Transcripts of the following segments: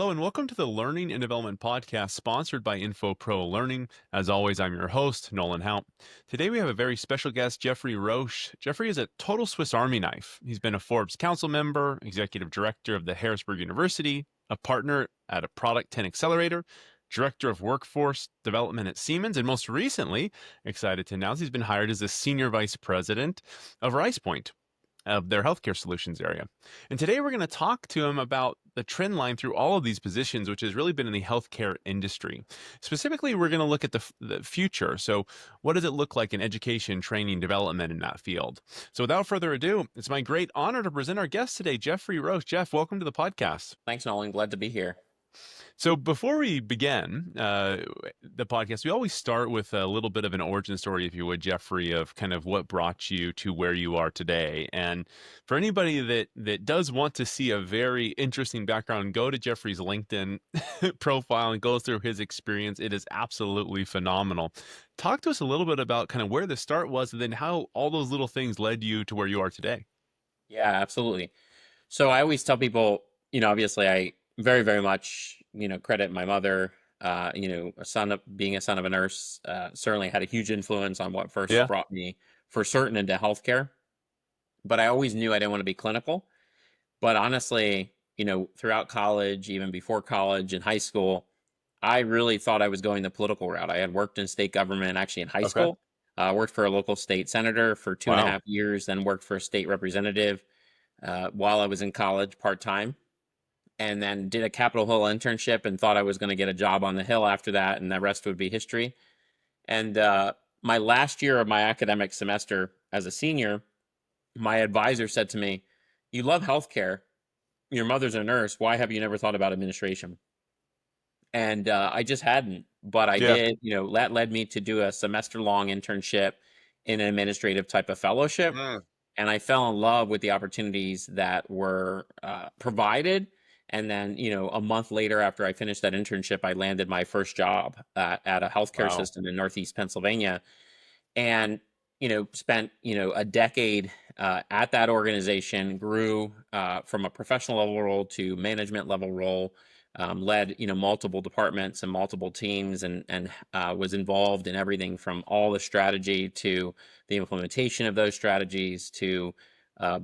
Hello and welcome to the Learning and Development Podcast sponsored by Infopro Learning. As always, I'm your host, Nolan Hout. Today we have a very special guest, Geoffrey Roche. Geoffrey is a total Swiss Army knife. He's been a Forbes Council member, executive director of the Harrisburg University, a partner at a Product 10 Accelerator, director of workforce development at Siemens, and most recently, excited to announce he's been hired as the senior vice president of Risepoint, of their healthcare solutions area. And today we're going to talk to him about the trend line through all of these positions, which has really been in the healthcare industry. Specifically, we're going to look at the future. So what does it look like in education, training, development in that field? So without further ado, it's my great honor to present our guest today, Geoffrey Roche. Jeff, welcome to the podcast. Thanks, Nolan. Glad to be here. So before we begin the podcast, we always start with a little bit of an origin story, if you would, Geoffrey, of kind of what brought you to where you are today. And for anybody that does want to see a very interesting background, go to Geoffrey's LinkedIn profile and go through his experience. It is absolutely phenomenal. Talk to us a little bit about kind of where the start was and then how all those little things led you to where you are today. Yeah, absolutely. So I always tell people, obviously I very, very much, credit my mother, being a son of a nurse, certainly had a huge influence on what first Yeah. brought me for certain into healthcare. But I always knew I didn't want to be clinical. But honestly, throughout college, even before college and high school, I really thought I was going the political route. I had worked in state government actually in high Okay. school, worked for a local state senator for two and a Wow. half years, then worked for a state representative while I was in college part-time, and then did a Capitol Hill internship and thought I was going to get a job on the Hill after that, and the rest would be history. And my last year of my academic semester as a senior, my advisor said to me, "You love healthcare. Your mother's a nurse. Why have you never thought about administration?" And I just hadn't, but I Yeah. did. That led me to do a semester-long internship in an administrative type of fellowship, Mm. and I fell in love with the opportunities that were provided. And then, a month later, after I finished that internship, I landed my first job at a healthcare Wow. system in Northeast Pennsylvania, and spent a decade at that organization. Grew from a professional level role to management level role. Led multiple departments and multiple teams, and was involved in everything from all the strategy to the implementation of those strategies to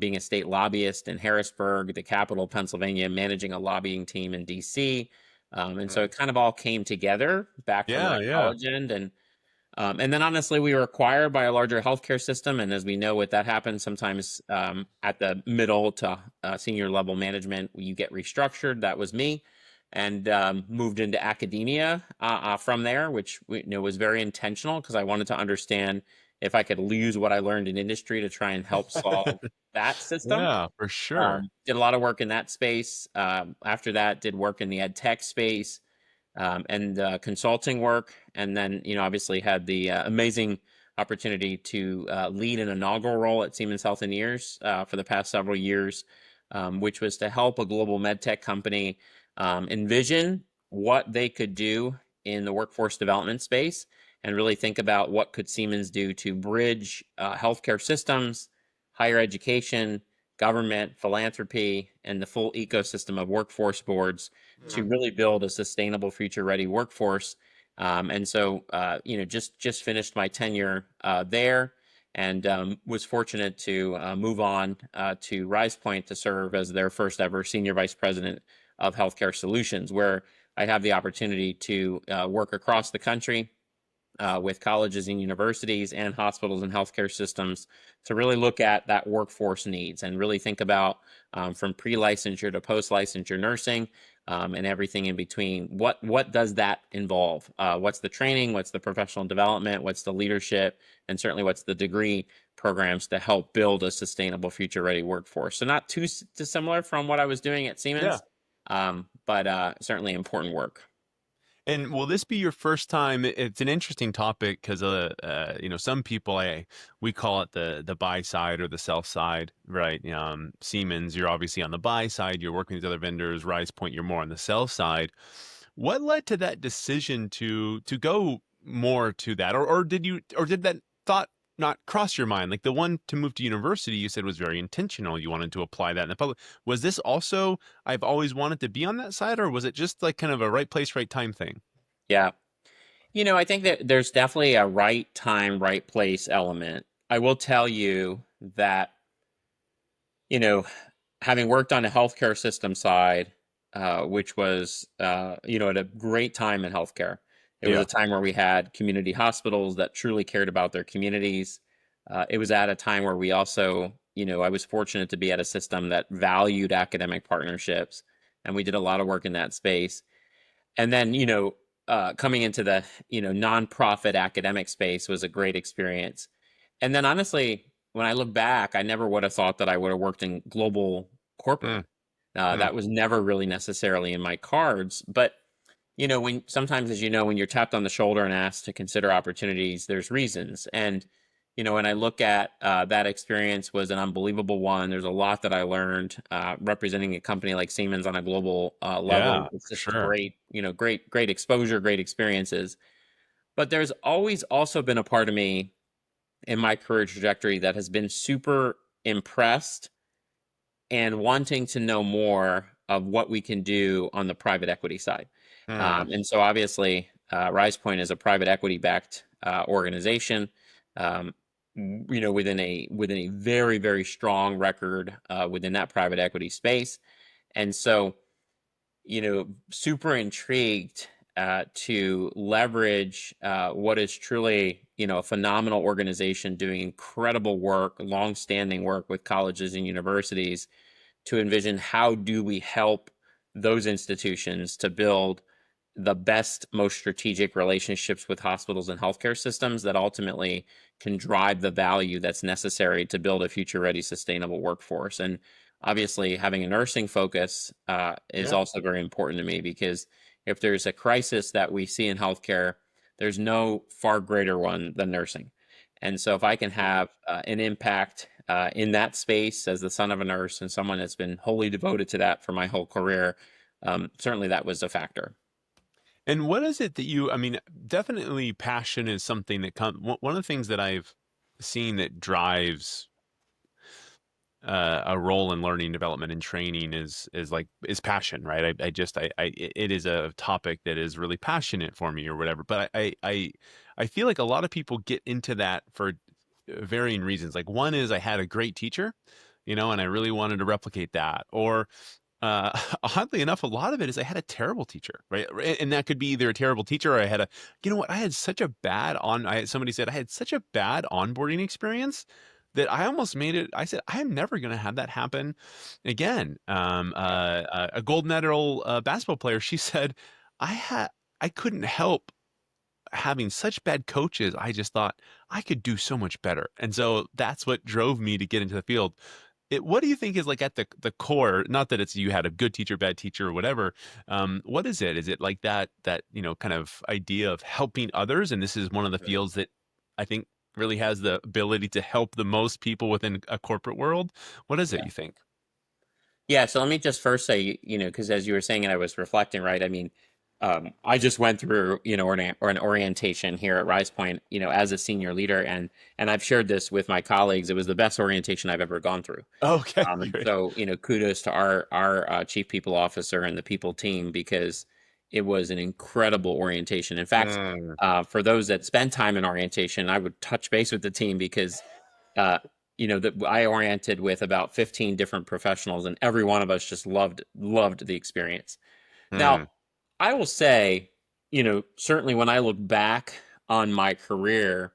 being a state lobbyist in Harrisburg, the capital of Pennsylvania, managing a lobbying team in DC. And so Mm. it kind of all came together back from Yeah. that Yeah. college end. And then honestly, we were acquired by a larger healthcare system. And as we know, what that happens sometimes at the middle to senior level management, you get restructured. That was me, and moved into academia from there, which was very intentional because I wanted to understand if I could use what I learned in industry to try and help solve that system. Yeah, for sure. Did a lot of work in that space. After that, did work in the ed tech space, and consulting work. And then, obviously had the amazing opportunity to lead an inaugural role at Siemens Healthineers for the past several years, which was to help a global med tech company envision what they could do in the workforce development space and really think about what could Siemens do to bridge healthcare systems, higher education, government, philanthropy, and the full ecosystem of workforce boards to Mm. really build a sustainable future-ready workforce. And so, just finished my tenure there, and was fortunate to move on to Risepoint to serve as their first ever senior vice president of healthcare solutions, where I have the opportunity to work across the country with colleges and universities and hospitals and healthcare systems to really look at that workforce needs and really think about from pre-licensure to post-licensure nursing, and everything in between. What does that involve? What's the training? What's the professional development? What's the leadership? And certainly what's the degree programs to help build a sustainable future-ready workforce? So not too dissimilar from what I was doing at Yeah. Siemens, but certainly important work. And will this be your first time? It's an interesting topic because, some people, we call it the buy side or the sell side, right? Siemens, you're obviously on the buy side. You're working with other vendors. Risepoint, you're more on the sell side. What led to that decision to go more to that, or did that thought not cross your mind? Like the one to move to university, you said was very intentional. You wanted to apply that in the public. Was this also, I've always wanted to be on that side, or was it just like kind of a right place, right time thing? Yeah. I think that there's definitely a right time, right place element. I will tell you that, you know, having worked on the healthcare system side, which was, at a great time in healthcare. It was a Yeah. time where we had community hospitals that truly cared about their communities. It was at a time where we also, I was fortunate to be at a system that valued academic partnerships, and we did a lot of work in that space. And then, coming into the, nonprofit academic space was a great experience. And then honestly, when I look back, I never would have thought that I would have worked in global corporate. Mm, mm. That was never really necessarily in my cards. But when sometimes, as you know, when you're tapped on the shoulder and asked to consider opportunities, there's reasons. And when I look at that experience was an unbelievable one. There's a lot that I learned representing a company like Siemens on a global Yeah, level. It's for just sure. great, great exposure, great experiences. But there's always also been a part of me in my career trajectory that has been super impressed and wanting to know more of what we can do on the private equity side. Mm, And so obviously, Risepoint is a private equity backed organization. Um, within a very very strong record within that private equity space, and so super intrigued to leverage what is truly, a phenomenal organization doing incredible work, long-standing work with colleges and universities to envision how do we help those institutions to build the best, most strategic relationships with hospitals and healthcare systems that ultimately can drive the value that's necessary to build a future ready, sustainable workforce. And obviously, having a nursing focus is yeah. also very important to me because if there's a crisis that we see in healthcare, there's no far greater one than nursing. And so, if I can have an impact in that space as the son of a nurse and someone that's been wholly devoted to that for my whole career, certainly that was a factor. And what is it that I mean, definitely passion is something that comes, one of the things that I've seen that drives a role in learning development and training is passion, right? It is a topic that is really passionate for me or whatever. But I feel like a lot of people get into that for varying reasons. Like one is I had a great teacher, and I really wanted to replicate that. Or oddly enough, a lot of it is I had a terrible teacher, right? And that could be either a terrible teacher or I had I had such a somebody said I had such a bad onboarding experience that I almost made it. I said, I am never going to have that happen again. A gold medal basketball player, she said, I couldn't help having such bad coaches. I just thought I could do so much better. And so that's what drove me to get into the field. What do you think is like at the core? Not that it's you had a good teacher, bad teacher, or whatever. What is it? Is it like that kind of idea of helping others? And this is one of the fields that I think really has the ability to help the most people within a corporate world. What is it you think? Yeah, so let me just first say, because as you were saying it, I was reflecting, right? I mean, I just went through, an orientation here at Risepoint, as a senior leader, and I've shared this with my colleagues. It was the best orientation I've ever gone through. Okay, And great. so, kudos to our chief people officer and the people team because it was an incredible orientation. In fact, Mm, for those that spend time in orientation, I would touch base with the team because uh, that I oriented with about 15 different professionals, and every one of us just loved the experience. Now, mm, I will say, certainly when I look back on my career,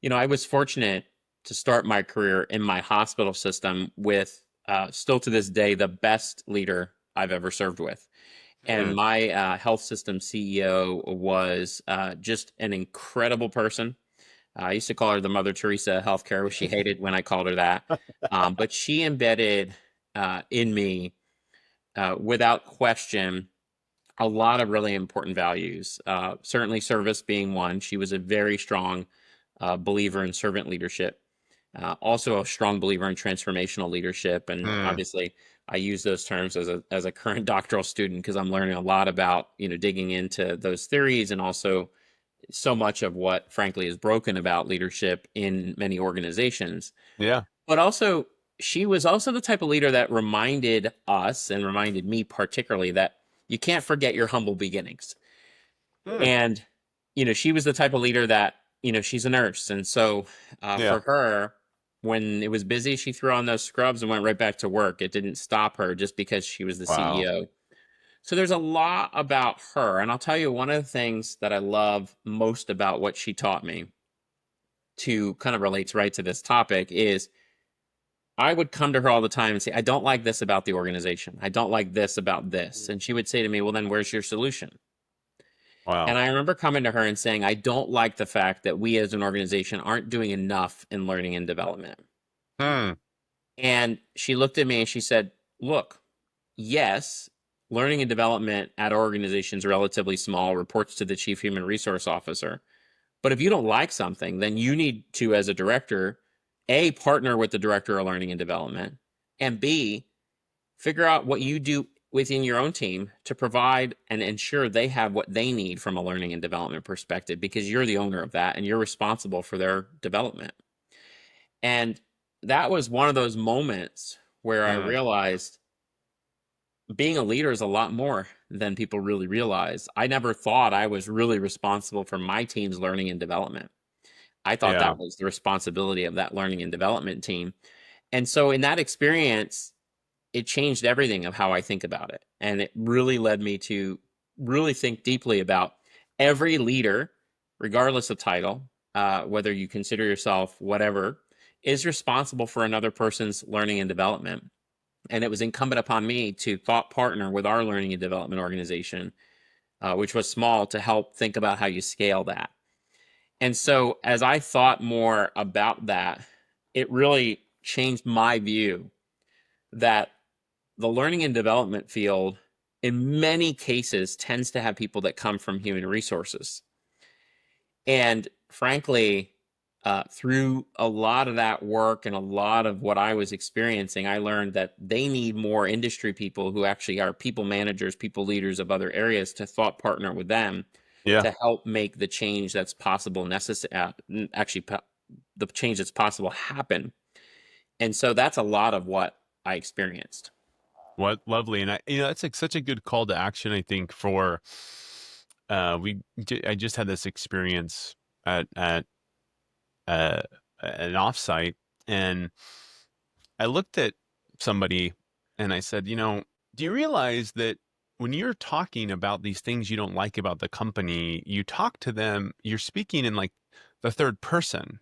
I was fortunate to start my career in my hospital system with still to this day the best leader I've ever served with. And mm. my health system CEO was just an incredible person. I used to call her the Mother Teresa of healthcare, which she hated when I called her that. But she embedded in me, without question, a lot of really important values. Certainly, service being one. She was a very strong believer in servant leadership. Also, a strong believer in transformational leadership, and Mm. obviously, I use those terms as a current doctoral student because I'm learning a lot about digging into those theories and also so much of what, frankly, is broken about leadership in many organizations. Yeah. But also, she was also the type of leader that reminded us and reminded me particularly that you can't forget your humble beginnings. Hmm. And, she was the type of leader that, she's a nurse. And so Yeah. for her, when it was busy, she threw on those scrubs and went right back to work. It didn't stop her just because she was the Wow. CEO. So there's a lot about her. And I'll tell you, one of the things that I love most about what she taught me to kind of relates right to this topic is I would come to her all the time and say, I don't like this about the organization. I don't like this about this. And she would say to me, well, then where's your solution? And Wow. I remember coming to her and saying, I don't like the fact that we as an organization aren't doing enough in learning and development. Hmm. And she looked at me and she said, look, yes, learning and development at our organization is relatively small, reports to the chief human resource officer. But if you don't like something, then you need to, as a director, A, partner with the director of learning and development, and B, figure out what you do within your own team to provide and ensure they have what they need from a learning and development perspective, because you're the owner of that and you're responsible for their development. And that was one of those moments where I Hmm. realized being a leader is a lot more than people really realize. I never thought I was really responsible for my team's learning and development. I thought Yeah. that was the responsibility of that learning and development team. And so in that experience, it changed everything of how I think about it. And it really led me to really think deeply about every leader, regardless of title, whether you consider yourself whatever, is responsible for another person's learning and development. And it was incumbent upon me to thought partner with our learning and development organization, which was small, to help think about how you scale that. And so as I thought more about that, it really changed my view that the learning and development field in many cases tends to have people that come from human resources. And frankly, through a lot of that work and a lot of what I was experiencing, I learned that they need more industry people who actually are people managers, people leaders of other areas to thought partner with them Yeah. to help make the change that's possible actually the change that's possible happen. And so that's a lot of what I experienced. What lovely. And that's like such a good call to action, I think, for I just had this experience at uh an offsite, and I looked at somebody and I said, do you realize that when you're talking about these things you don't like about the company, you talk to them, you're speaking in like the third person.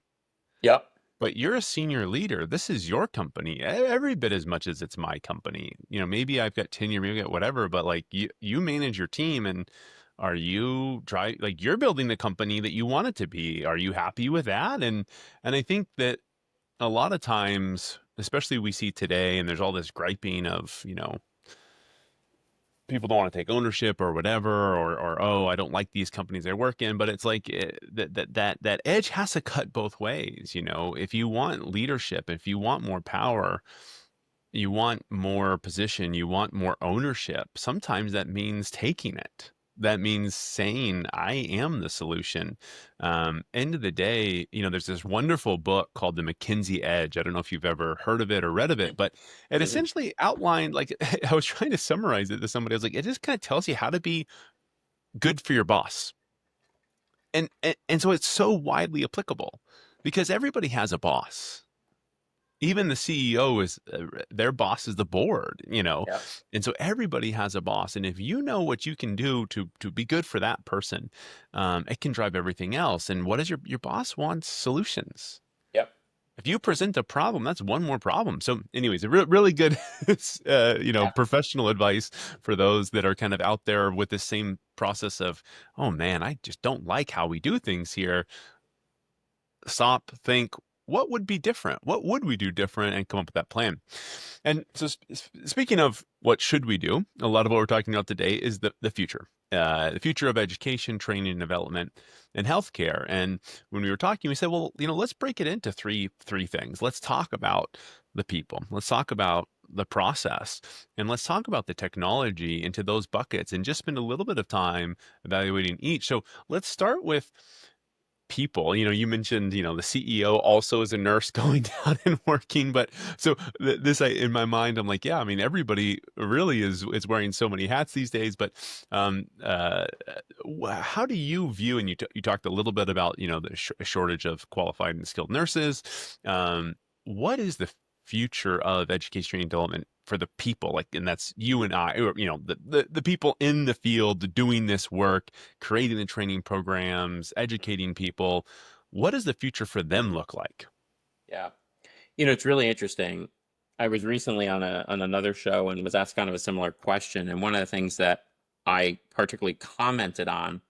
Yep. But you're a senior leader. This is your company, every bit as much as it's my company. Maybe I've got tenure, maybe I've got whatever, but like you manage your team, and are you like you're building the company that you want it to be? Are you happy with that? And I think that a lot of times, especially we see today, and there's all this griping of, people don't want to take ownership or whatever, or oh, I don't like these companies I work in. But it's like that edge has to cut both ways. If you want leadership, if you want more power, you want more position, you want more ownership, sometimes that means taking it. That means saying, I am the solution. End of the day, there's this wonderful book called The McKinsey Edge. I don't know if you've ever heard of it or read of it, but it Mhm. essentially outlined, like, I was trying to summarize it to somebody. I was like, it just kind of tells you how to be good for your boss. And so it's so widely applicable because everybody has a boss. Even the CEO is their boss is the board. Yeah. And so everybody has a boss. And if you know what you can do to be good for that person, it can drive everything else. And what is your boss wants solutions. Yep. If you present a problem, that's one more problem. So, anyways, a really good, Yeah. professional advice for those that are kind of out there with the same process of, oh man, I just don't like how we do things here. Stop, think, what would be different? What would we do different, and come up with that plan? And so, speaking of what should we do, a lot of what we're talking about today is the future. The future of education, training, and development, and healthcare. And when we were talking, we said, well, let's break it into three things. Let's talk about the people. Let's talk about the process. And let's talk about the technology into those buckets and just spend a little bit of time evaluating each. So let's start with people. You mentioned, the CEO also is a nurse going down and working, but so this, in my mind, I'm like, yeah, I mean, everybody really is wearing so many hats these days. But um, uh, how do you view, and you talked a little bit about, the shortage of qualified and skilled nurses. What is the future of education training development for the people, like, and that's you and I, or the people in the field doing this work, creating the training programs, educating people? What does the future for them look like? Yeah. It's really interesting. I was recently on another show and was asked kind of a similar question. And one of the things that I particularly commented on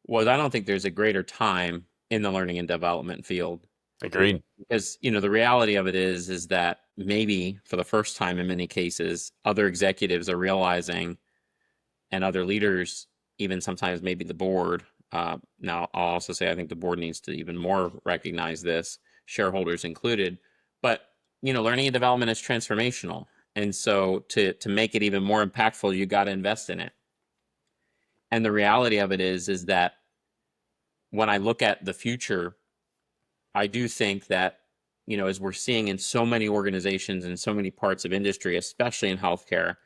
was I don't think there's a greater time in the learning and development field Agreed. because the reality of it is that maybe for the first time in many cases other executives are realizing, and other leaders, even sometimes maybe the board. Now I'll also say I think the board needs to even more recognize this, shareholders included. But learning and development is transformational, and so to make it even more impactful, you got to invest in it. And the reality of it is that when I look at the future, I do think that, as we're seeing in so many organizations and so many parts of industry, especially in healthcare,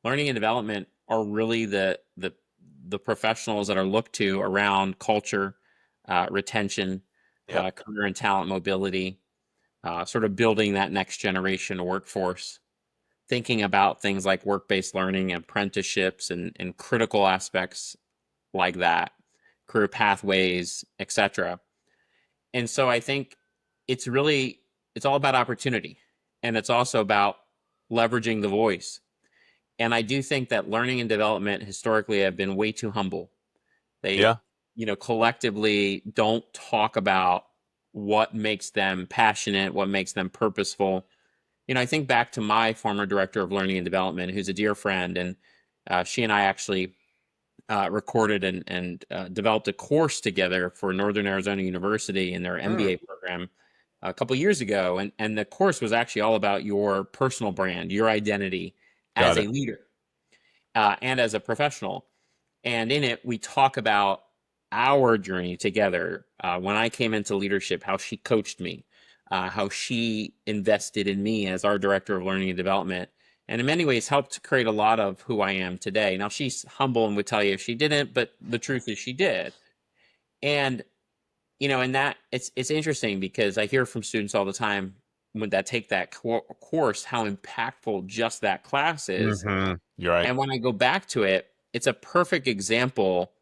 learning and development are really the professionals that are looked to around culture, retention, Yep. career and talent mobility, sort of building that next generation workforce, thinking about things like work-based learning, apprenticeships, and critical aspects like that, career pathways, etc. And so I think it's really it's all about opportunity, and it's also about leveraging the voice. And I do think that learning and development historically have been way too humble. They, Yeah. collectively don't talk about what makes them passionate, what makes them purposeful. I think back to my former director of learning and development, who's a dear friend, and she and I actually recorded and developed a course together for Northern Arizona University in their Mm, MBA program a couple years ago. And the course was actually all about your personal brand, your identity as got a it. leader and as a professional. And in it, we talk about our journey together. When I came into leadership, how she coached me, how she invested in me as our director of learning and development, and in many ways helped create a lot of who I am today. Now, she's humble and would tell you if she didn't, but the truth is she did. And and that it's interesting because I hear from students all the time when that take that course how impactful just that class is. You're right. And when I go back to it, it's a perfect example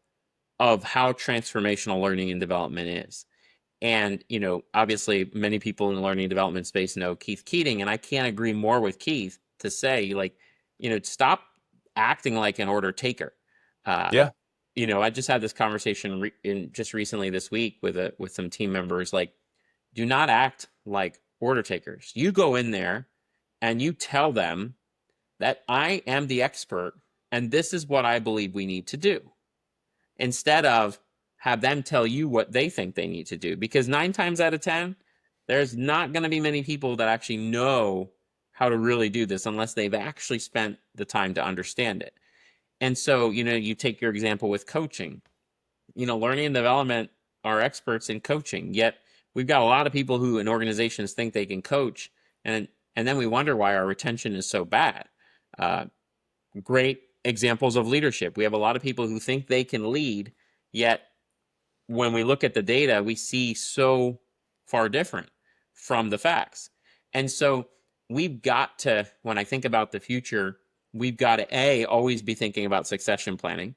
of how transformational learning and development is. And, obviously many people in the learning and development space know Keith Keating, and I can't agree more with Keith to say, like, stop acting like an order taker. Uh, Yeah. I just had this conversation just recently this week with some team members. Like, do not act like order takers. You go in there and you tell them that I am the expert and this is what I believe we need to do, instead of have them tell you what they think they need to do. Because 9 times out of 10, there's not going to be many people that actually know how to really do this unless they've actually spent the time to understand it. And so, you take your example with coaching. Learning and development are experts in coaching, yet we've got a lot of people who in organizations think they can coach, and then we wonder why our retention is so bad. Uh, Great examples of leadership. We have a lot of people who think they can lead, yet when we look at the data, we see so far different from the facts. And so we've got to, when I think about the future, we've got to always be thinking about succession planning,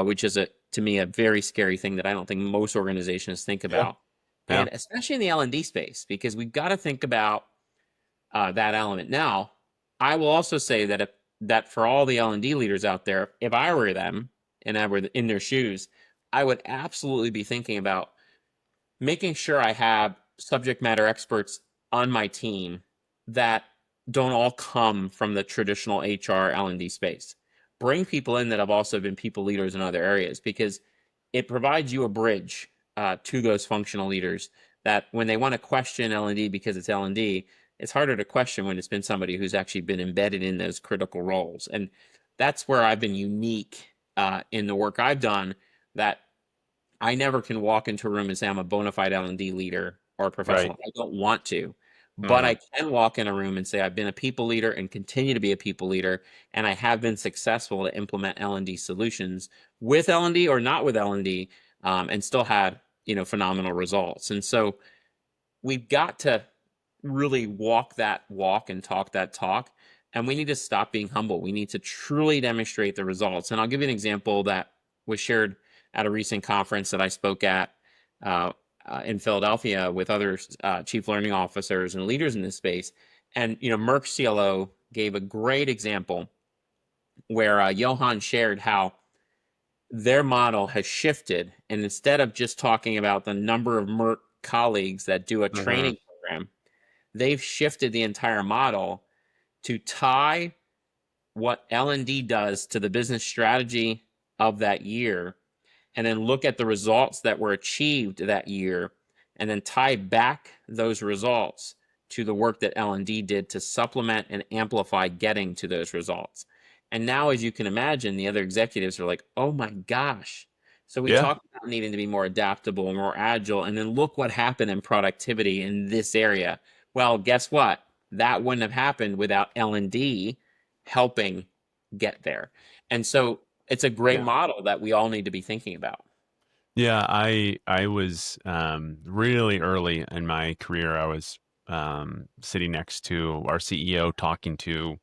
which is to me a very scary thing that I don't think most organizations think Yeah. about, Yeah. and especially in the L&D space, because we've got to think about that element. Now, I will also say that for all the L&D leaders out there, if I were them and I were in their shoes, I would absolutely be thinking about making sure I have subject matter experts on my team that don't all come from the traditional HR L&D space. Bring people in that have also been people leaders in other areas, because it provides you a bridge to those functional leaders that when they want to question L&D because it's L&D, it's harder to question when it's been somebody who's actually been embedded in those critical roles. And that's where I've been unique in the work I've done, that I never can walk into a room and say I'm a bona fide L&D leader or a Right. professional. I don't want to. But Hmm. I can walk in a room and say I've been a people leader and continue to be a people leader, and I have been successful to implement L&D solutions with L&D or not with L&D, and still had, phenomenal results. And so we've got to really walk that walk and talk that talk. And we need to stop being humble. We need to truly demonstrate the results. And I'll give you an example that was shared at a recent conference that I spoke at in Philadelphia with other chief learning officers and leaders in this space. And, Merck's CLO gave a great example where Johan shared how their model has shifted. And instead of just talking about the number of Merck colleagues that do a Hmm. training program, they've shifted the entire model to tie what L&D does to the business strategy of that year, and then look at the results that were achieved that year, and then tie back those results to the work that L&D did to supplement and amplify getting to those results. And now, as you can imagine, the other executives are like, oh my gosh. So we Yeah. talked about needing to be more adaptable, more agile, and then look what happened in productivity in this area. Well, guess what? That wouldn't have happened without L&D helping get there. And so it's a great Yeah. model that we all need to be thinking about. Yeah, I was really early in my career. I was sitting next to our CEO talking to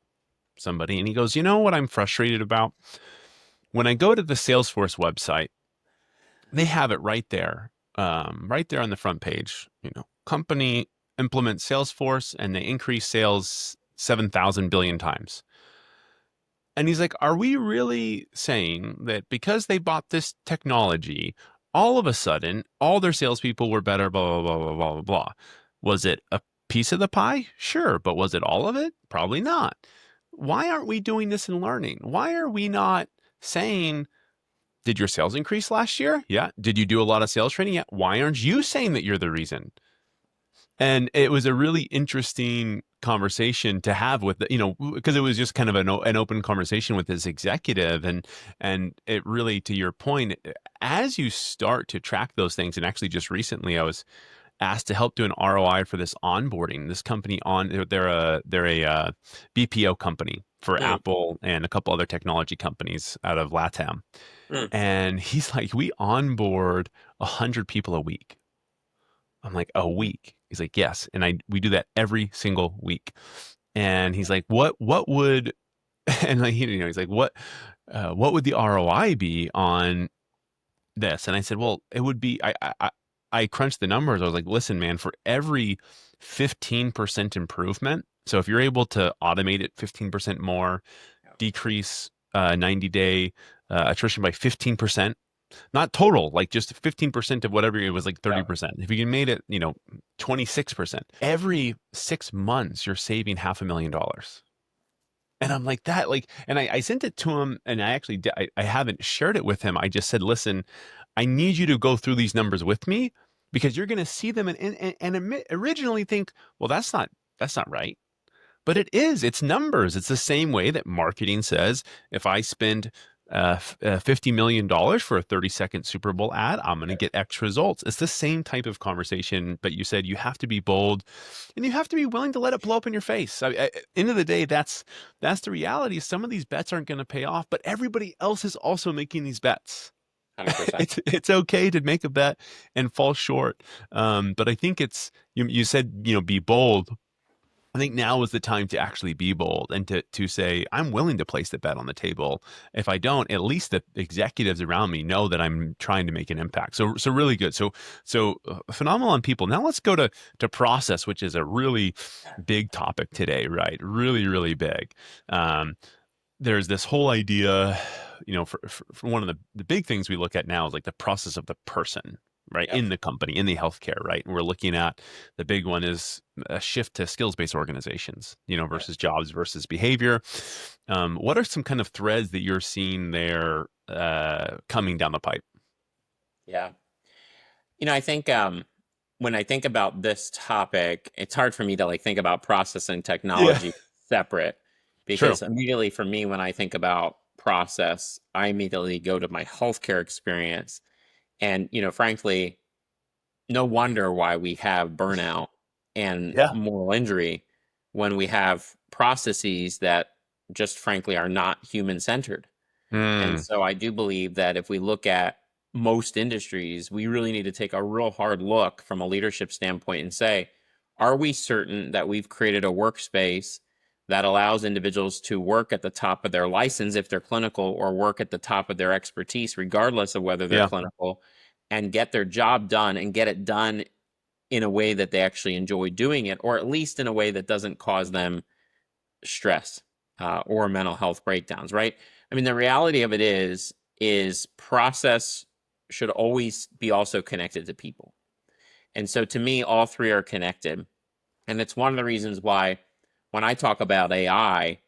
somebody, and he goes, "You know what I'm frustrated about? When I go to the Salesforce website, they have it right there on the front page. Company implements Salesforce, and they increase sales 7,000 billion times." And he's like, "Are we really saying that because they bought this technology, all of a sudden, all their salespeople were better, blah, blah, blah, blah, blah, blah, blah? Was it a piece of the pie? Sure. But was it all of it? Probably not. Why aren't we doing this in learning? Why are we not saying, did your sales increase last year? Yeah. Did you do a lot of sales training? Yeah. Why aren't you saying that you're the reason?" And it was a really interesting conversation to have with because it was just kind of an open conversation with this executive, and it really, to your point, as you start to track those things. And actually just recently I was asked to help do an ROI for this onboarding. This company, they're a BPO company for Mm, Apple and a couple other technology companies out of LATAM. mm, And he's like, we onboard 100 people a week. I'm like, a week? He's like, yes. And we do that every single week. And he's like, what would, and like, he's like, what would the ROI be on this? And I said, well, it would be, I crunched the numbers. I was like, listen, man, for every 15% improvement. So if you're able to automate it 15% more, decrease 90-day attrition by 15%, not total, like just 15% of whatever it was, like yeah, 30%. If you made it, 26%, every 6 months, you're saving $500,000. And I'm like that, like, and I sent it to him, and I actually, I haven't shared it with him. I just said, listen, I need you to go through these numbers with me, because you're going to see them and originally think, well, that's not right. But it is. It's numbers. It's the same way that marketing says, if I spend $50 million for a 30-second Super Bowl ad, I'm going to get X results. It's the same type of conversation, but you said you have to be bold, and you have to be willing to let it blow up in your face. End of the day, that's the reality. Some of these bets aren't going to pay off, but everybody else is also making these bets. 100%. It's okay to make a bet and fall short. But I think you said, be bold. I think now is the time to actually be bold and to say, I'm willing to place the bet on the table. If I don't, at least the executives around me know that I'm trying to make an impact. So really good. So phenomenal on people. Now let's go to process, which is a really big topic today, right? Really, really big. Um, there's this whole idea, for one of the big things we look at now is like the process of the person, right? Yep. In the company, in the healthcare, right? And we're looking at, the big one is a shift to skills-based organizations, Yep. versus jobs versus behavior. What are some kind of threads that you're seeing there coming down the pipe? Yeah. I think when I think about this topic, it's hard for me to like think about process and Yeah. technology separate, True. because immediately for me, when I think about process, I immediately go to my healthcare experience. And, frankly, no wonder why we have burnout and Yeah. moral injury when we have processes that just frankly are not human centered. And Hmm. so I do believe that if we look at most industries, we really need to take a real hard look from a leadership standpoint and say, are we certain that we've created a workspace that allows individuals to work at the top of their license if they're clinical, or work at the top of their expertise, regardless of whether they're Yeah. clinical, and get their job done and get it done in a way that they actually enjoy doing it, or at least in a way that doesn't cause them stress or mental health breakdowns, right? I mean, the reality of it is process should always be also connected to people. And so to me, all three are connected. And it's one of the reasons why when I talk about I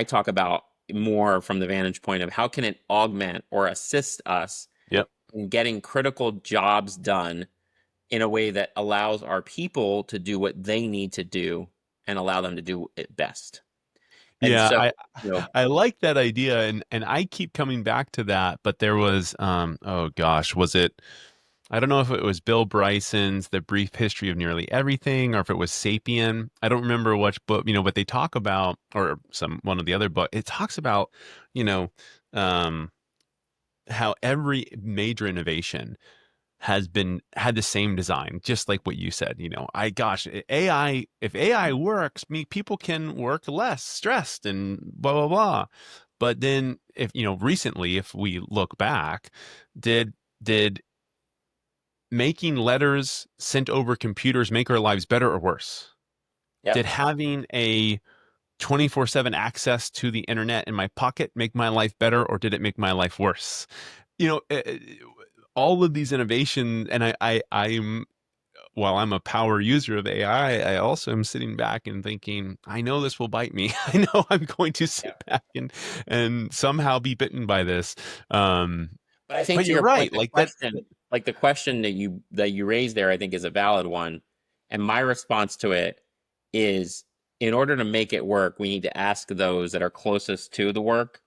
talk about more from the vantage point of how can it augment or assist us Yep. in getting critical jobs done in a way that allows our people to do what they need to do and allow them to do it best. And Yeah, so, I you know, I like that idea, and I keep coming back to that, but there was oh gosh, was it, I don't know if it was Bill Bryson's The Brief History of Nearly Everything, or if it was Sapien. I don't remember which book, but they talk about, or one of the other book, it talks about, you know, um how every major innovation had the same design, just like what you said. I gosh, AI, if AI works, people can work less stressed and blah blah blah. But then, if recently, if we look back, did did making letters sent over computers make our lives better or worse? Did yep, having a 24/7 access to the internet in my pocket make my life better, or did it make my life worse? you know uh, uh, all of these innovations, and I'm while I'm a power user of AI, I also am sitting back and thinking, I know this will bite me. I know I'm going to sit yep. back and somehow be bitten by this. Um, But I think but to you're your right. point, Like that. the question that you raised there, I think is a valid one. And my response to it is, in order to make it work, we need to ask those that are closest to the work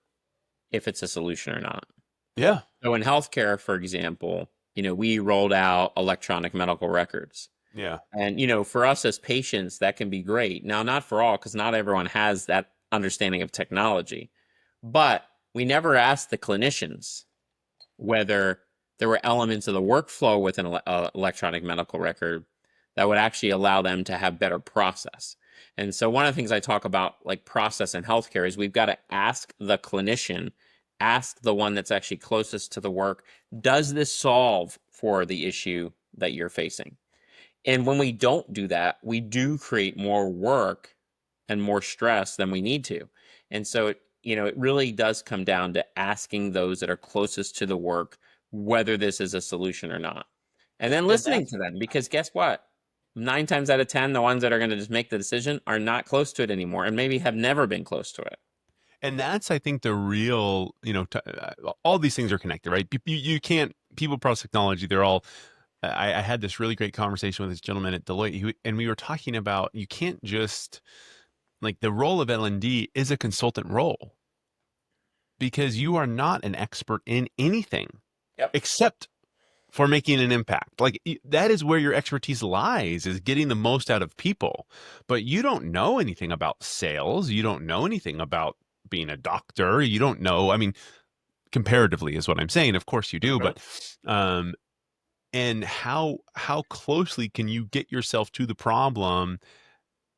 if it's a solution or not. Yeah. So in healthcare, for example, we rolled out electronic medical records. Yeah. And, for us as patients, that can be great. Now, not for all, because not everyone has that understanding of technology. But we never asked the clinicians whether there were elements of the workflow with an electronic medical record that would actually allow them to have better process. And so one of the things I talk about, like process in healthcare, is we've got to ask the clinician, ask the one that's actually closest to the work, does this solve for the issue that you're facing? And when we don't do that, we do create more work and more stress than we need to. And so it really does come down to asking those that are closest to the work whether this is a solution or not. And then And listening that's to them, because guess what? 9 times out of 10, the ones that are going to just make the decision are not close to it anymore and maybe have never been close to it. I think, the real, all these things are connected, right? You can't, people, process, technology, they're all, I had this really great conversation with this gentleman at Deloitte, and we were talking about, you can't just, like, the role of L&D is a consultant role, because you are not an expert in anything Yep. except for making an impact. Like, that is where your expertise lies, is getting the most out of people. But you don't know anything about sales. You don't know anything about being a doctor. You don't know, I mean, comparatively is what I'm saying. Of course you do, Mhm. but um and how closely can you get yourself to the problem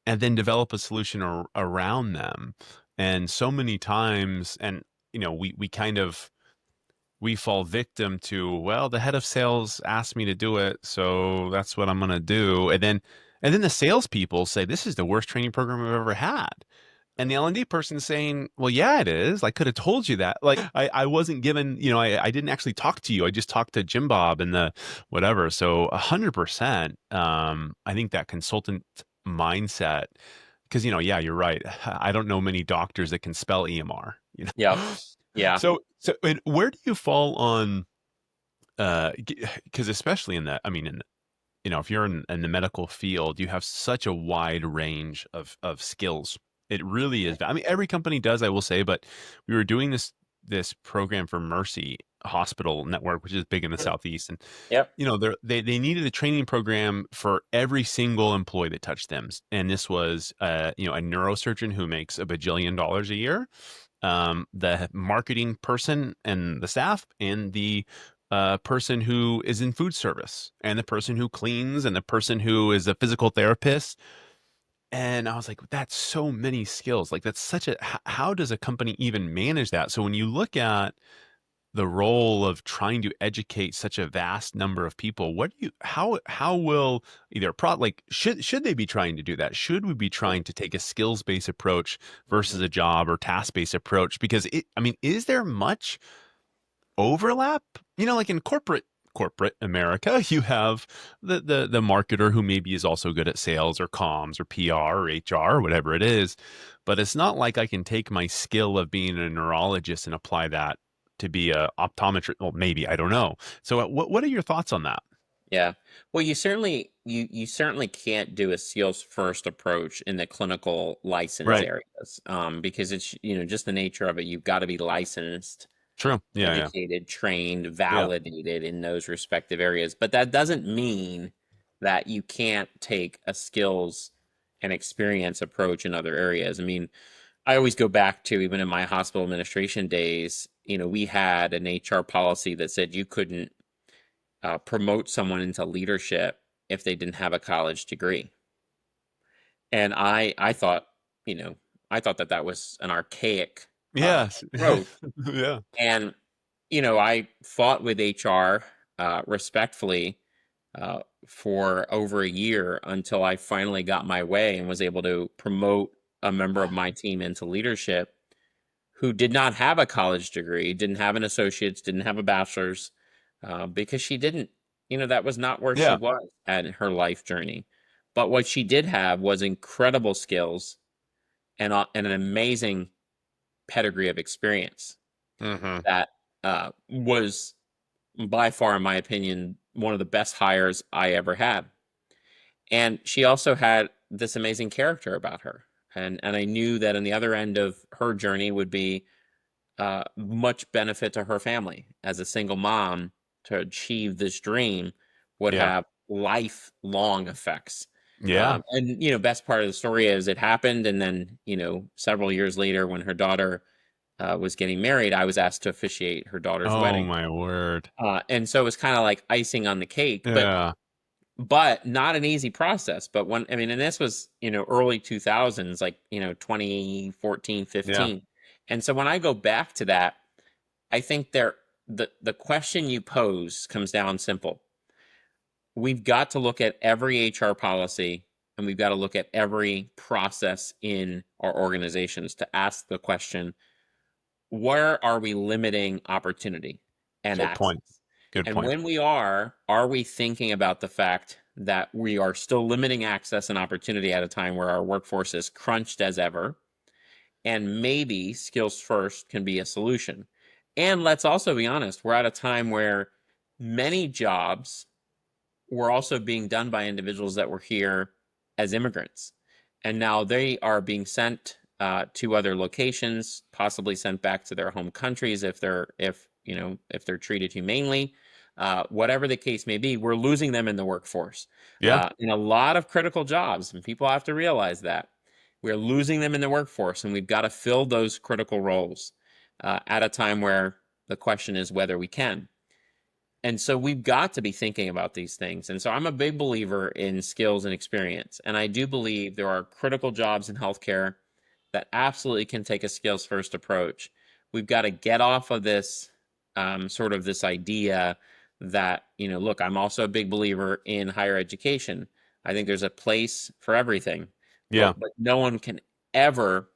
and then develop a solution around them? And so many times, and we kind of, we fall victim to, well, the head of sales asked me to do it, so that's what I'm going to do. And then the salespeople say, this is the worst training program I've ever had. And the L&D person saying, well, yeah, it is. I could have told you that. Like, I wasn't given, I didn't actually talk to you. I just talked to Jim Bob and the whatever. So 100%, I think that consultant mindset, because, yeah, you're right. I don't know many doctors that can spell EMR. Yep. Yeah. So and where do you fall on, because especially in that, I mean, if you're in the medical field, you have such a wide range of skills. It really is. I mean, every company does, I will say, but we were doing this program for Mercy Hospital Network, which is big in the Southeast, and Yep. they needed a training program for every single employee that touched them. And this was a neurosurgeon who makes $1 bajillion a year, the marketing person and the staff, and the person who is in food service, and the person who cleans, and the person who is a physical therapist. And I was like, that's so many skills. Like, that's such a, how does a company even manage that? So when you look at the role of trying to educate such a vast number of people, what do you, how will either like, should they be trying to do that? Should we be trying to take a skills based approach versus a job or task based approach? Because I mean, is there much overlap? Like in corporate America, you have the marketer who maybe is also good at sales or comms or PR or HR or whatever it is, but it's not like I can take my skill of being a neurologist and apply that to be a optometrist. Well, maybe, I don't know. So what are your thoughts on that? Yeah. Well, you certainly can't do a skills first approach in the clinical license Right. areas, because it's just the nature of it. You've got to be licensed, True. Yeah. Yeah. educated, trained, Yeah. validated in those respective areas. But that doesn't mean that you can't take a skills and experience approach in other areas. I mean, I always go back to even in my hospital administration days, we had an HR policy that said you couldn't promote someone into leadership if they didn't have a college degree. And I thought, you know, I thought that that was an archaic Yes. approach. Yeah. And I fought with HR respectfully for over a year until I finally got my way and was able to promote a member of my team into leadership who did not have a college degree, didn't have an associate's, didn't have a bachelor's, because she didn't, that was not where she Yeah. was at her life journey. But what she did have was incredible skills and an amazing pedigree of experience Hmm. that was by far, in my opinion, one of the best hires I ever had. And she also had this amazing character about her. And I knew that on the other end of her journey would be much benefit to her family as a single mom to achieve this dream would Yeah. have lifelong effects. Yeah. And best part of the story is it happened, and then several years later, when her daughter was getting married, I was asked to officiate her daughter's Oh wedding, my word. and so it was kind of like icing on the cake, Yeah. but not an easy process. But when I mean, and this was early 2000s, like 2014, Yeah. 15, and so when I go back to that, I think the question you pose comes down simple. We've got to look at every HR policy, and we've got to look at every process in our organizations to ask the question, where are we limiting opportunity and Good point. access? Good And point. when we are we thinking about the fact that we are still limiting access and opportunity at a time where our workforce is crunched as ever? And maybe skills first can be a solution. And let's also be honest, we're at a time where many jobs were also being done by individuals that were here as immigrants. And now they are being sent to other locations, possibly sent back to their home countries if they're treated humanely. Whatever the case may be, we're losing them in the workforce Yeah. in a lot of critical jobs, and people have to realize that we're losing them in the workforce, and we've got to fill those critical roles at a time where the question is whether we can. And so we've got to be thinking about these things. And so I'm a big believer in skills and experience. And I do believe there are critical jobs in healthcare that absolutely can take a skills first approach. We've got to get off of this sort of this idea that, look, I'm also a big believer in higher education. I think there's a place for everything, Yeah. but no one can ever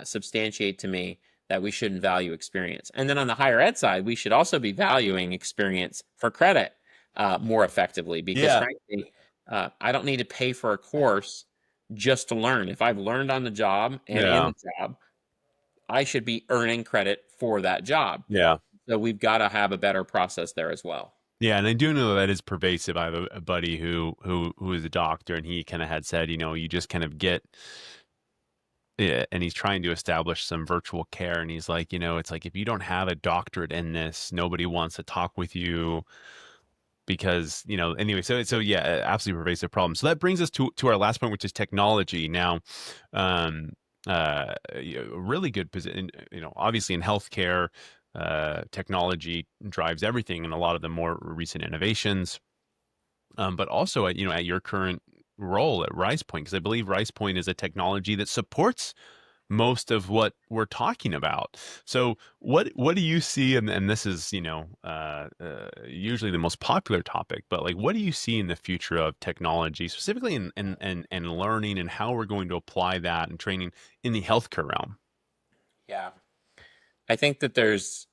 substantiate to me that we shouldn't value experience. And then on the higher ed side, we should also be valuing experience for credit more effectively, because Yeah. frankly, I don't need to pay for a course just to learn. If I've learned on the job and in Yeah. the job, I should be earning credit for that job. Yeah. So we've got to have a better process there as well. Yeah, and I do know that is pervasive. I have a buddy who is a doctor, and he kind of had said, you just kind of get, yeah, and he's trying to establish some virtual care, and he's like, it's like if you don't have a doctorate in this, nobody wants to talk with you because, anyway. So yeah, absolutely pervasive problem. So that brings us to our last point, which is technology. Now, um, really good position. Obviously in healthcare, technology drives everything, and a lot of the more recent innovations. But also at your current role at Risepoint, because I believe Risepoint is a technology that supports most of what we're talking about. So what do you see? And this is usually the most popular topic, but like what do you see in the future of technology, specifically in learning, and how we're going to apply that and training in the healthcare realm? Yeah. I think that there's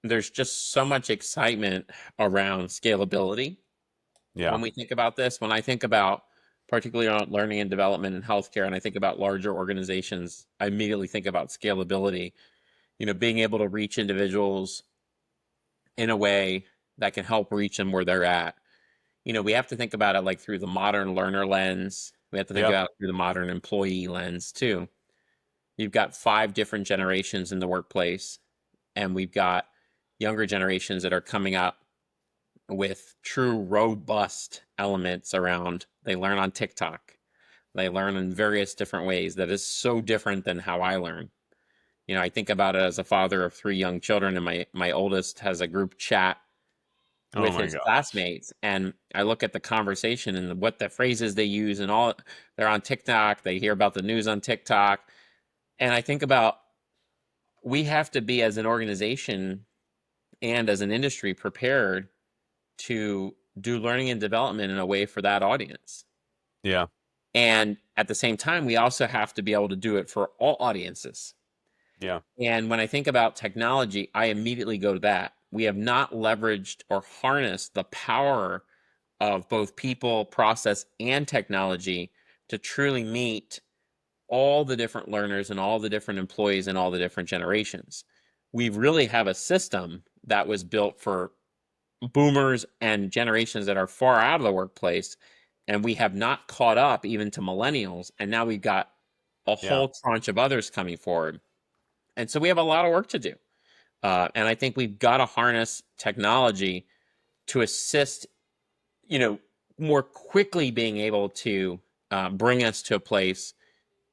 just so much excitement around scalability Yeah. when we think about this. When I think about particularly on learning and development in healthcare, and I think about larger organizations, I immediately think about scalability. Being able to reach individuals in a way that can help reach them where they're at. We have to think about it like through the modern learner lens. We have to think Yep. about it through the modern employee lens too. You've got 5 different generations in the workplace, and we've got younger generations that are coming up with true robust elements around. They learn on TikTok. They learn in various different ways that is so different than how I learn. I think about it as a father of 3 young children, and my oldest has a group chat Oh with my his gosh. classmates, and I look at the conversation and what the phrases they use and all. They're on TikTok. They hear about the news on TikTok, and I think about, we have to be, as an organization and as an industry, prepared to do learning and development in a way for that audience. Yeah. And at the same time, we also have to be able to do it for all audiences. Yeah. And when I think about technology, I immediately go to that. We have not leveraged or harnessed the power of both people, process, and technology to truly meet all the different learners and all the different employees and all the different generations. We really have a system that was built for boomers and generations that are far out of the workplace, and we have not caught up even to millennials, and now we've got a Yeah. whole tranche of others coming forward, and so we have a lot of work to do. And I think we've got to harness technology to assist, you know more quickly being able to bring us to a place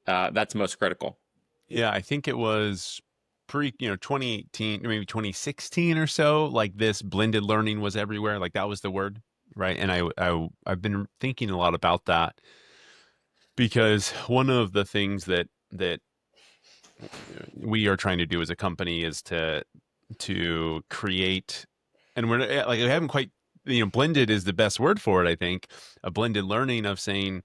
that's most critical. Yeah, I think it was 2018, or maybe 2016 or so, like this blended learning was everywhere. Like that was the word, right? And I've been thinking a lot about that because one of the things that we are trying to do as a company is to create, and we're like, we haven't quite, blended is the best word for it, I think. A blended learning of saying,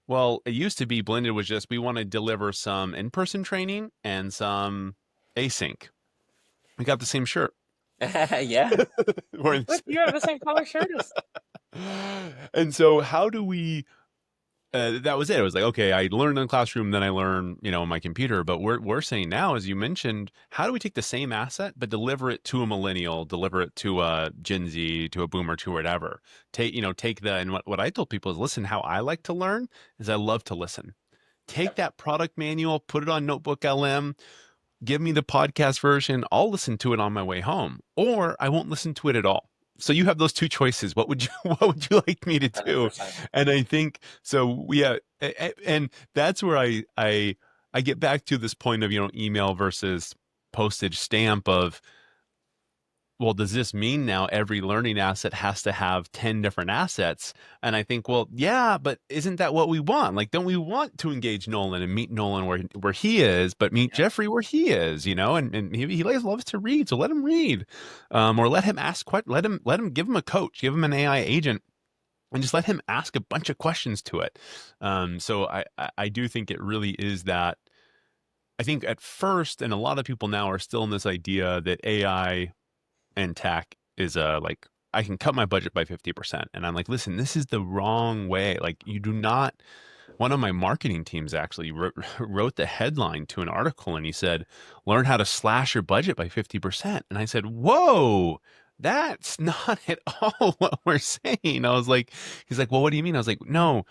well, it used to be blended was just we want to deliver some in-person training and some async. We got the same shirt. Yeah. We're in Look, you have the same color shirt as. and so how do we that was it. It was like, okay, I learned in the classroom, then I learn, on my computer. But we're saying now, as you mentioned, how do we take the same asset but deliver it to a millennial, deliver it to a Gen Z, to a boomer, to whatever? Take the, and what I told people is, listen, how I like to learn is I love to listen. Take Yep. that product manual, put it on Notebook LM, give me the podcast version. I'll listen to it on my way home, or I won't listen to it at all. So you have those two choices. What would you what would you like me to do? 100%. And I think so. And that's where I get back to this point of email versus postage stamp of, well, does this mean now every learning asset has to have 10 different assets? And I think, well, yeah, but isn't that what we want? Like, don't we want to engage Nolan and meet Nolan where he is, but meet Yep. Geoffrey where he is, and he loves to read. So let him read, or let him ask, give him a coach, give him an AI agent, and just let him ask a bunch of questions to it. So I do think it really is that. I think at first, and a lot of people now are still in this idea that AI and tech is like, I can cut my budget by 50%. And I'm like, listen, this is the wrong way. Like, you do not. One of my marketing teams actually wrote the headline to an article, and he said, learn how to slash your budget by 50%. And I said, whoa, that's not at all what we're saying. I was like, he's like, well, what do you mean? I was like, no,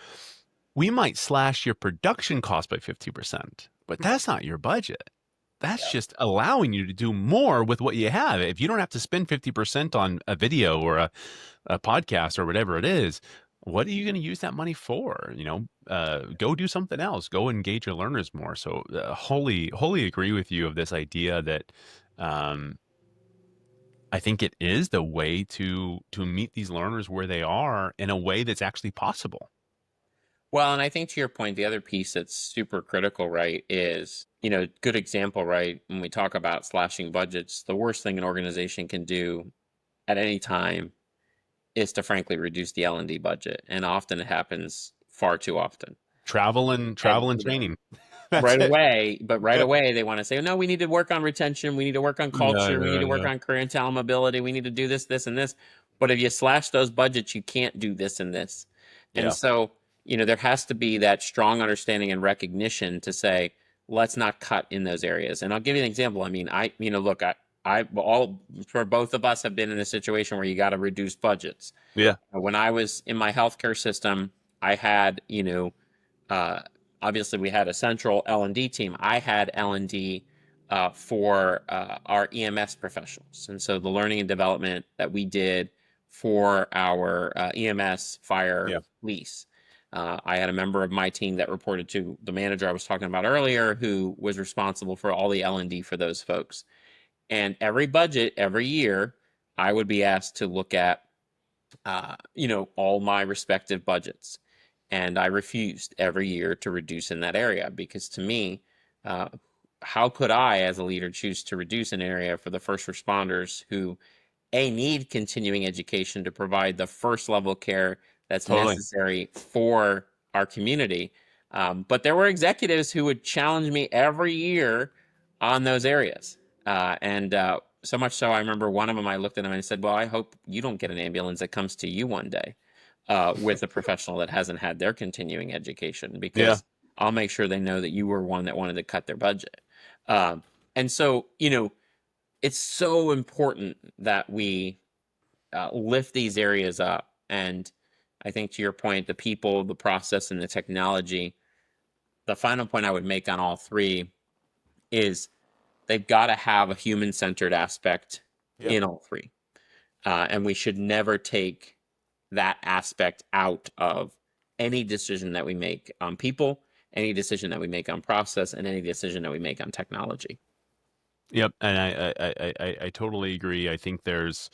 we might slash your production cost by 50%, but that's not your budget. That's Yeah. just allowing you to do more with what you have. If you don't have to spend 50% on a video or a podcast or whatever it is, what are you going to use that money for? Go do something else. Go engage your learners more. So, wholly agree with you of this idea that, um, I think it is the way to meet these learners where they are in a way that's actually possible. Well, and I think to your point, the other piece that's super critical, right, is, good example, right? When we talk about slashing budgets, the worst thing an organization can do at any time is to frankly reduce the L&D budget. And often it happens far too often. And, Travel and training. That's right it. away, but right Yeah. away they want to say, no, we need to work on retention, we need to work on Yeah, culture, we need yeah, to work yeah. on career and talent mobility, we need to do this, this, and this. But if you slash those budgets, you can't do this and this. And Yeah. so, there has to be that strong understanding and recognition to say, let's not cut in those areas. And I'll give you an example. I mean, look, I all for both of us have been in a situation where you got to reduce budgets. Yeah. When I was in my healthcare system, I had, uh, obviously we had a central L&D team. I had L&D for our EMS professionals. And so the learning and development that we did for our EMS fire Yeah. lease. I had a member of my team that reported to the manager I was talking about earlier, who was responsible for all the L&D for those folks. And every budget, every year, I would be asked to look at, all my respective budgets. And I refused every year to reduce in that area because to me, uh, how could I, as a leader, choose to reduce an area for the first responders who need continuing education to provide the first level care that's Totally. necessary for our community. But there were executives who would challenge me every year on those areas. And so much so, I remember one of them, I looked at him and I said, well, I hope you don't get an ambulance that comes to you one day with a professional that hasn't had their continuing education, Yeah. because I'll make sure they know that you were one that wanted to cut their budget. And so, it's so important that we lift these areas up. And I think to your point, the people, the process, and the technology, the final point I would make on all three is they've got to have a human-centered aspect Yep. in all three. And we should never take that aspect out of any decision that we make on people, any decision that we make on process, and any decision that we make on technology. Yep. And I totally agree. I think there's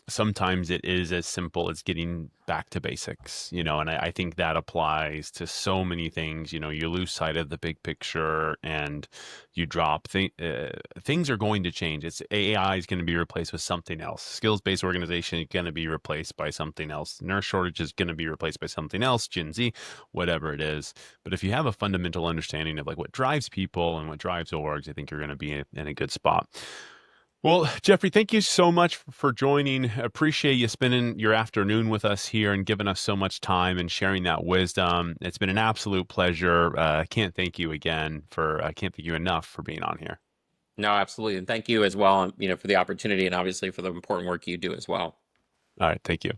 sometimes it is as simple as getting back to basics, and I think that applies to so many things. You lose sight of the big picture and you drop things are going to change. It's AI is going to be replaced with something else. Skills-based organization is going to be replaced by something else. Nurse shortage is going to be replaced by something else, Gen Z, whatever it is. But if you have a fundamental understanding of like what drives people and what drives orgs, I think you're going to be in a good spot. Well, Geoffrey, thank you so much for joining. Appreciate you spending your afternoon with us here and giving us so much time and sharing that wisdom. It's been an absolute pleasure. Can't thank you again can't thank you enough for being on here. No, absolutely. And thank you as well, for the opportunity and obviously for the important work you do as well. All right, thank you.